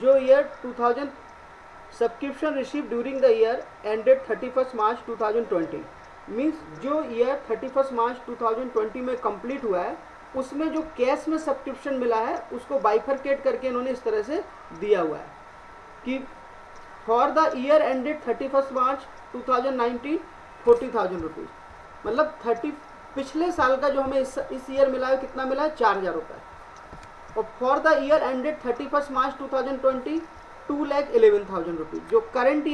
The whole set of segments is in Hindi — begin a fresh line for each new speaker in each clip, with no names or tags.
जो year 2000 subscription receive during the year ended 31 March 2020 means जो ईयर 31 मार्च 2020 में कंप्लीट हुआ है उसमें जो कैश में सब्सक्रिप्शन मिला है उसको बाइफरकेट करके इन्होंने इस तरह से दिया हुआ है कि for the year ended 31 March 2019 40,000 rupees, मतलब 30 पिछले साल का जो हमें इस ईयर मिला है कितना मिला है 4,000 रुपये। और for the year ended 31 March 2020 2,11,000 rupees, जो करंट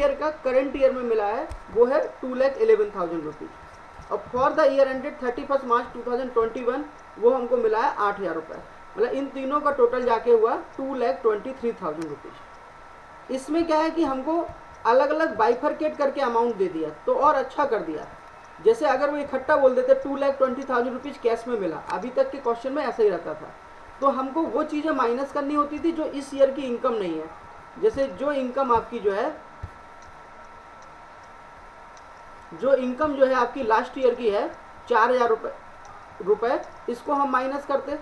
ईयर में मिला है वो है 2,11,000 रुपीज़। और फॉर द ईयर एंडेड 31 मार्च 2021 वो हमको मिला है 8,000 रुपये, मतलब इन तीनों का टोटल जाके हुआ 2,23,000 रुपीज़। इसमें क्या है कि हमको अलग अलग बाइफरकेट करके अमाउंट दे दिया तो और अच्छा कर दिया। जैसे अगर वो इकट्ठा बोल देते 2,20,000 रुपीज़ कैश में मिला, अभी तक के क्वेश्चन में ऐसा ही रहता था, तो हमको वो चीज़ें माइनस करनी होती थी जो इस ईयर की इनकम नहीं है। जैसे जो इनकम आपकी जो है आपकी लास्ट ईयर की है 4,000 रुपये, इसको हम माइनस करते,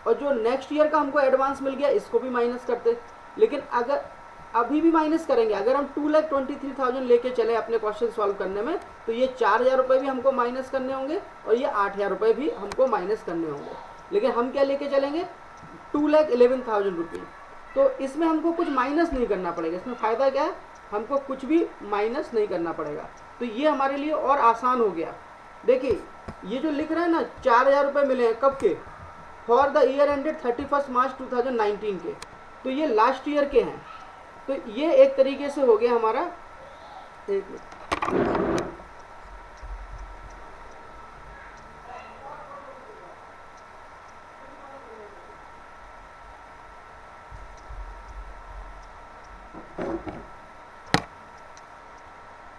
और जो नेक्स्ट ईयर का हमको एडवांस मिल गया इसको भी माइनस करते। लेकिन अगर अभी भी माइनस करेंगे, अगर हम 2,23,000 लेके चले अपने क्वेश्चन सॉल्व करने में, तो ये 4,000 रुपये भी हमको माइनस करने होंगे और ये 8,000 रुपये भी हमको माइनस करने होंगे। लेकिन हम क्या लेके चलेंगे 2,11,000 रुपीज़, तो इसमें हमको कुछ माइनस नहीं करना पड़ेगा। इसमें फ़ायदा क्या है, हमको कुछ भी माइनस नहीं करना पड़ेगा, तो ये हमारे लिए और आसान हो गया। देखिए ये जो लिख रहे हैं ना 4,000 रुपये मिले हैं कब के, for the year ended 31 March 2019 के, तो ये लास्ट ईयर के हैं। तो ये एक तरीके से हो गया हमारा, एक मिनट,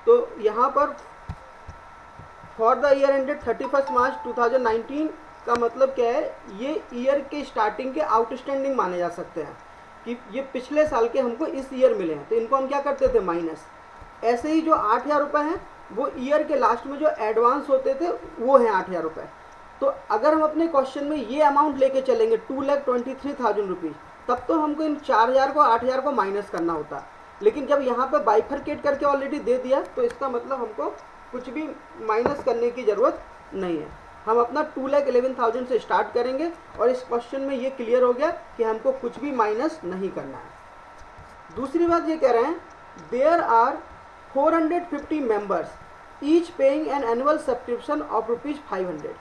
तो यहाँ पर for the year ended 31 March 2019 का मतलब क्या है, ये ईयर के स्टार्टिंग के आउटस्टैंडिंग माने जा सकते हैं कि ये पिछले साल के हमको इस ईयर मिले हैं, तो इनको हम क्या करते थे माइनस। ऐसे ही जो 8,000 रुपये हैं वो ईयर के लास्ट में जो एडवांस होते थे वो हैं 8,000 रुपये। तो अगर हम अपने क्वेश्चन में ये अमाउंट लेके चलेंगे 2,23,000 रुपीज़, तब तो हमको इन 4,000 को 8,000 को माइनस करना होता। लेकिन जब यहाँ पे बाइफरकेट करके ऑलरेडी दे दिया, तो इसका मतलब हमको कुछ भी माइनस करने की ज़रूरत नहीं है। हम अपना 2,11,000 से स्टार्ट करेंगे और इस क्वेश्चन में ये क्लियर हो गया कि हमको कुछ भी माइनस नहीं करना है। दूसरी बात ये कह रहे हैं, there are 450 members each paying an annual subscription of ₹500।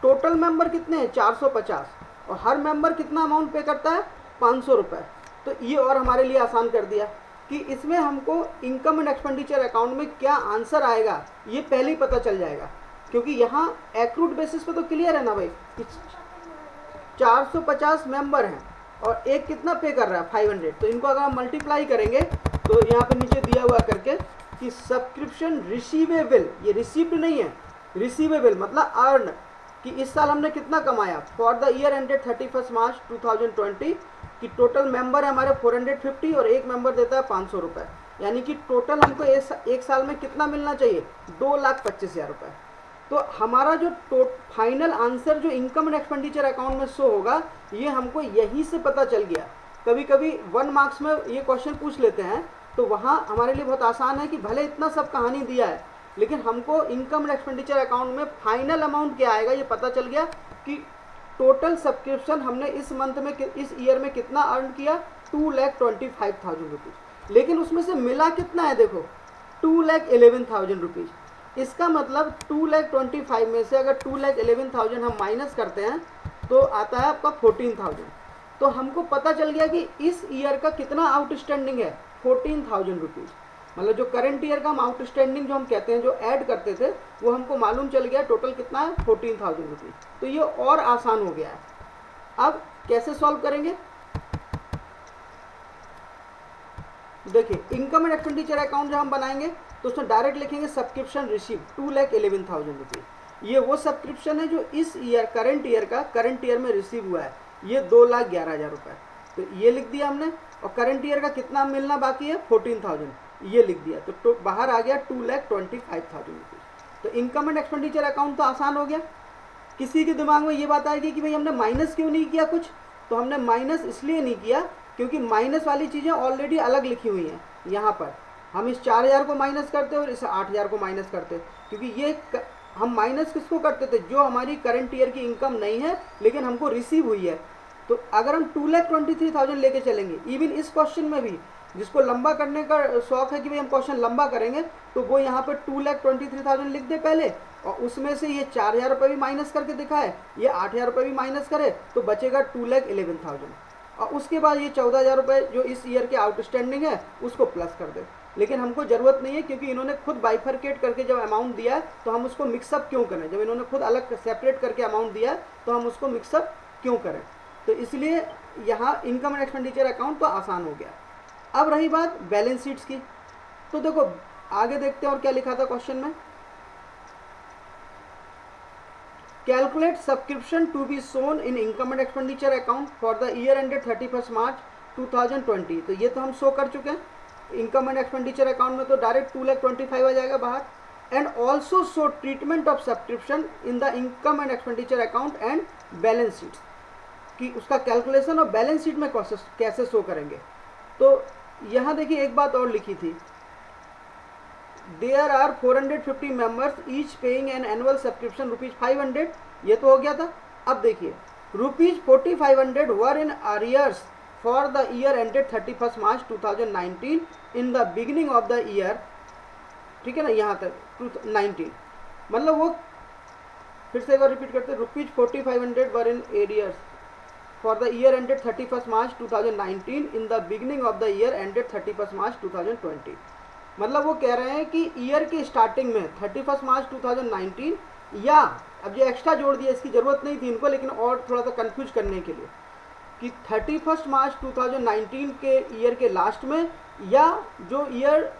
Total member कितने हैं 450, और हर मेंबर कितना अमाउंट पे करता है 500 रुपये। तो ये और हमारे लिए आसान कर दिया कि इसमें हमको इनकम एंड एक्सपेंडिचर अकाउंट में क्या आंसर आएगा ये पहले ही पता चल जाएगा, क्योंकि यहाँ एक्रूड बेसिस पे तो क्लियर है ना भाई कि 450 मेंबर हैं और एक कितना पे कर रहा है 500, तो इनको अगर हम मल्टीप्लाई करेंगे तो यहाँ पे नीचे दिया हुआ करके कि सब्सक्रिप्शन रिसीवेबल, ये रिसीव्ड नहीं है, रिसीवेबल मतलब अर्न, कि इस साल हमने कितना कमाया for the year ended 31 March 2020 कि टोटल मेंबर है हमारे 450 और एक मेंबर देता है 500 रुपये, यानी कि टोटल हमको एक साल में कितना मिलना चाहिए 2,25,000 रुपये। तो हमारा जो फाइनल आंसर जो इनकम एंड एक्सपेंडिचर अकाउंट में शो होगा ये हमको यहीं से पता चल गया। कभी कभी 1 मार्क्स में ये क्वेश्चन पूछ लेते हैं तो वहाँ हमारे लिए बहुत आसान है कि भले इतना सब कहानी दिया है लेकिन हमको इनकम एंड एक्सपेंडिचर अकाउंट में फाइनल अमाउंट क्या आएगा ये पता चल गया कि टोटल सब्सक्रिप्शन हमने इस मंथ में इस ईयर में कितना अर्न किया 2,25,000 रुपीज़, लेकिन उसमें से मिला कितना है देखो 2,11,000 रुपीज़। इसका मतलब 2,25,000 में से अगर 2,11,000 हम माइनस करते हैं तो आता है आपका 14,000। तो हमको पता चल गया कि इस ईयर का कितना आउटस्टैंडिंग है 14,000 रुपीज़, मतलब जो करंट ईयर का हम आउटस्टैंडिंग जो हम कहते हैं जो ऐड करते थे वो हमको मालूम चल गया टोटल कितना है 14,000 रुपीज़। तो ये और आसान हो गया है। अब कैसे सॉल्व करेंगे, देखिए इनकम एंड एक्सपेंडिचर अकाउंट जब हम बनाएंगे तो उसमें डायरेक्ट लिखेंगे सब्सक्रिप्शन रिसीव 2,11,000 रुपीज़। ये वो सब्सक्रिप्शन है जो इस ईयर करंट ईयर में रिसीव हुआ है, ये 2,11,000 रुपये, तो ये लिख दिया हमने। और करंट ईयर का कितना मिलना बाकी है 14,000, ये लिख दिया, तो बाहर आ गया 2,25,000 रुपीज़। तो इनकम एंड एक्सपेंडिचर अकाउंट तो आसान हो गया। किसी के दिमाग में ये बात आएगी कि भाई हमने माइनस क्यों नहीं किया कुछ, तो हमने माइनस इसलिए नहीं किया क्योंकि माइनस वाली चीज़ें ऑलरेडी अलग लिखी हुई हैं। यहाँ पर हम इस 4000 को माइनस करते और इस 8000 को माइनस करते, क्योंकि ये हम माइनस किसको करते थे, जो हमारी करंट ईयर की इनकम नहीं है लेकिन हमको रिसीव हुई है। तो अगर हम 2,23,000 लेके चलेंगे, इवन इस क्वेश्चन में भी जिसको लंबा करने का शौक है कि भाई हम क्वेश्चन लंबा करेंगे, तो वो यहाँ पे 2,23,000 लिख दे पहले, और उसमें से ये 4,000 रुपये भी माइनस करके दिखाए, ये 8,000 रुपये भी माइनस करे, तो बचेगा 2,11,000। और उसके बाद ये 14,000 रुपये जो इस ईयर के आउटस्टैंडिंग है उसको प्लस कर दे। लेकिन हमको ज़रूरत नहीं है, क्योंकि इन्होंने खुद बाइफरकेट करके जब अमाउंट दिया है तो हम उसको मिक्सअप क्यों करें। जब इन्होंने खुद अलग सेपरेट करके अमाउंट दिया है तो हम उसको मिक्सअप क्यों करें। तो इसलिए यहाँ इनकम एंड एक्सपेंडिचर अकाउंट तो आसान हो गया। अब रही बात बैलेंस शीट्स की, तो देखो आगे देखते हैं और क्या लिखा था क्वेश्चन में। Calculate subscription to be shown in income and expenditure account for the year ended 31 March 2020। तो ये तो हम शो कर चुके हैं। इनकम एंड एक्सपेंडिचर अकाउंट में तो डायरेक्ट 2,25,000 आ जाएगा बाहर। And also show treatment of subscription in the income and expenditure account and balance sheet, कि उसका कैलकुलेशन और बैलेंस शीट में कैसे शो करेंगे। तो यहाँ देखिए एक बात और लिखी थी, there are 450 members each paying an annual subscription ₹500। ये तो हो गया था। अब देखिए ₹4,500 were in arrears for the year ended 31 March 2019 in the beginning of the year. ठीक है ना, यहाँ तक 2019, मतलब वो फिर से एक बार रिपीट करते, ₹4,500 were in arrears for the year ended 31 March 2019 in the beginning of the year ended 31 March 2020। मतलब वो कह रहे हैं कि ईयर की स्टार्टिंग में 31 मार्च 2019, या अब ये एक्स्ट्रा जोड़ दिया, इसकी ज़रूरत नहीं थी इनको, लेकिन और थोड़ा सा कंफ्यूज करने के लिए, कि 31 मार्च 2019 के ईयर के लास्ट में, या जो ईयर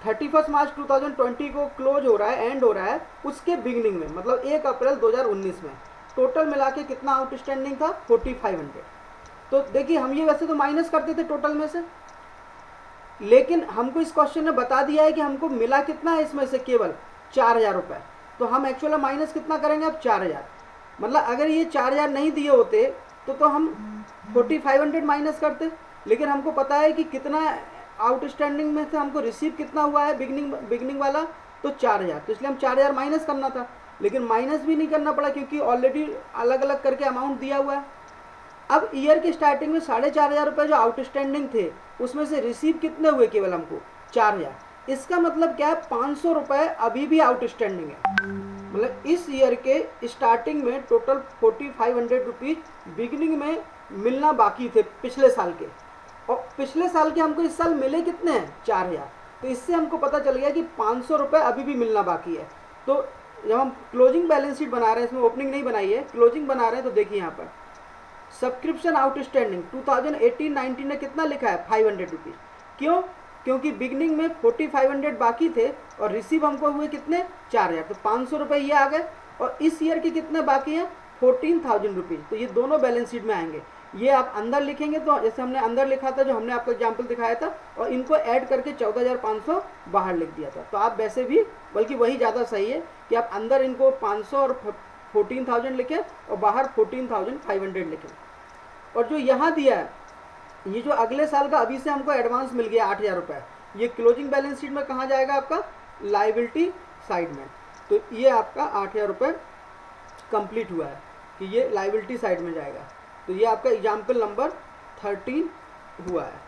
31 मार्च 2020 को क्लोज हो रहा है, एंड हो रहा है, उसके बिगिनिंग में, मतलब 1 अप्रैल 2019 में। टोटल मिला के कितना आउटस्टैंडिंग था, 4,500। तो देखिए हम ये वैसे तो माइनस करते थे टोटल में से, लेकिन हमको इस क्वेश्चन ने बता दिया है कि हमको मिला कितना है इसमें से, केवल 4,000 रुपये। तो हम एक्चुअली माइनस कितना करेंगे अब, 4,000। मतलब अगर ये 4,000 नहीं दिए होते तो हम 4,500 माइनस करते, लेकिन हमको पता है कि कितना आउटस्टैंडिंग में से हमको रिसीव कितना हुआ है बिगनिंग वाला, तो 4,000। तो इसलिए हम 4,000 माइनस करना था, लेकिन माइनस भी नहीं करना पड़ा क्योंकि ऑलरेडी अलग अलग करके अमाउंट दिया हुआ है। अब ईयर की स्टार्टिंग में 4,500 रुपये जो आउटस्टैंडिंग थे, उसमें से रिसीव कितने हुए, केवल हमको 4,000। इसका मतलब क्या है, 500 रुपये अभी भी आउटस्टैंडिंग है। मतलब इस ईयर के स्टार्टिंग में टोटल 4,500 रुपीज़ बिगिनिंग में मिलना बाकी थे पिछले साल के, और पिछले साल के हमको इस साल मिले कितने हैं, 4,000। तो इससे हमको पता चल गया कि 500 रुपये अभी भी मिलना बाकी है। तो जब हम क्लोजिंग बैलेंस शीट बना रहे हैं, इसमें ओपनिंग नहीं बनाई है, क्लोजिंग बना रहे हैं, तो देखिए यहाँ पर सब्सक्रिप्शन आउटस्टैंडिंग 2018-19 में कितना लिखा है, 500 रुपीज़। क्यों, क्योंकि बिगनिंग में 4,500 बाकी थे और रिसीव हमको हुए कितने, 4,000। तो 500 रुपये ये आ गए, और इस ईयर के कितने बाकी हैं, 14,000 रुपीज़। तो ये दोनों बैलेंस शीट में आएंगे। ये आप अंदर लिखेंगे तो जैसे हमने अंदर लिखा था, जो हमने आपको एग्जाम्पल दिखाया था, और इनको ऐड करके 14,500 बाहर लिख दिया था। तो आप वैसे भी, बल्कि वही ज़्यादा सही है कि आप अंदर इनको 500 और 14,000 लिखें और बाहर 14,500 लिखें। और जो यहाँ दिया है, ये जो अगले साल का अभी से हमको एडवांस मिल गया 8,000 रुपये, ये क्लोजिंग बैलेंस शीट में कहाँ जाएगा, आपका लाइबिलिटी साइड में। तो ये आपका 8,000 रुपये कंप्लीट हुआ है कि ये लाइबिलिटी साइड में जाएगा। तो ये आपका एग्जाम्पल नंबर 13 हुआ है।